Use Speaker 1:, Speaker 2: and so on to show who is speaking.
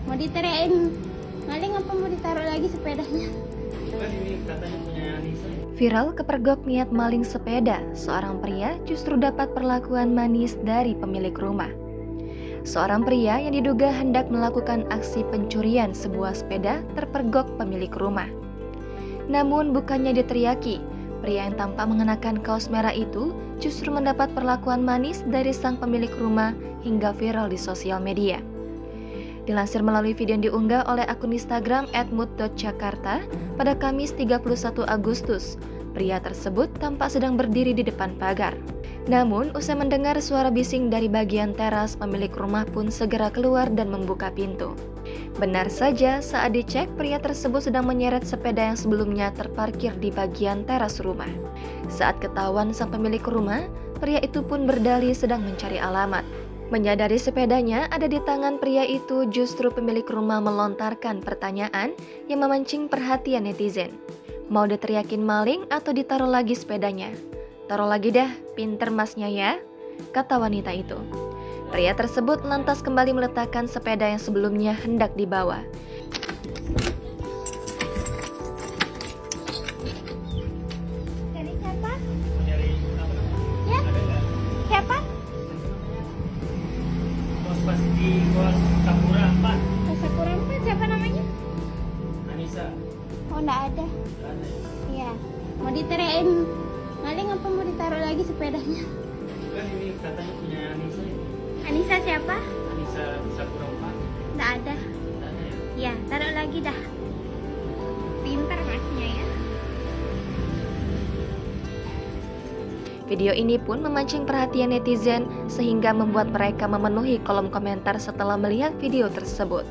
Speaker 1: Mau diteriakin maling apa mau ditaruh lagi sepedanya?
Speaker 2: Kan ini katanya punya Anissa.
Speaker 3: Viral kepergok niat maling sepeda, seorang pria justru dapat perlakuan manis dari pemilik rumah. Seorang pria yang diduga hendak melakukan aksi pencurian sebuah sepeda terpergok pemilik rumah. Namun bukannya diteriaki, pria yang tampak mengenakan kaos merah itu justru mendapat perlakuan manis dari sang pemilik rumah hingga viral di sosial media. Dilansir melalui video yang diunggah oleh akun Instagram @mood.jakarta pada Kamis 31 Agustus, pria tersebut tampak sedang berdiri di depan pagar. Namun, usai mendengar suara bising dari bagian teras, pemilik rumah pun segera keluar dan membuka pintu. Benar saja, saat dicek, pria tersebut sedang menyeret sepeda yang sebelumnya terparkir di bagian teras rumah. Saat ketahuan sang pemilik rumah, pria itu pun berdalih sedang mencari alamat. Menyadari sepedanya ada di tangan pria itu, justru pemilik rumah melontarkan pertanyaan yang memancing perhatian netizen. Mau diteriakin maling atau ditaruh lagi sepedanya? Taruh lagi dah, pinter masnya ya, kata wanita itu. Pria tersebut lantas kembali meletakkan sepeda yang sebelumnya hendak dibawa.
Speaker 1: Dari siapa?
Speaker 2: Mau nyari apa namanya?
Speaker 1: Ya?
Speaker 2: Ada nggak?
Speaker 1: Siapa?
Speaker 2: Pas di Kos Kapura 4,
Speaker 1: Rasa kurang Pak, siapa namanya?
Speaker 2: Anissa.
Speaker 1: Oh, enggak ada.
Speaker 2: Nggak ada ya?
Speaker 1: Iya. Mau diteriakin maling apa mau ditaruh lagi sepedanya?
Speaker 2: Kan ini katanya punya Anissa.
Speaker 1: Anissa siapa?
Speaker 2: Anissa Sakura 4.
Speaker 1: Enggak ada.
Speaker 2: Nggak ada ya?
Speaker 1: Ya, taruh lagi dah. Pintar masnya ya.
Speaker 3: Video ini pun memancing perhatian netizen sehingga membuat mereka memenuhi kolom komentar setelah melihat video tersebut.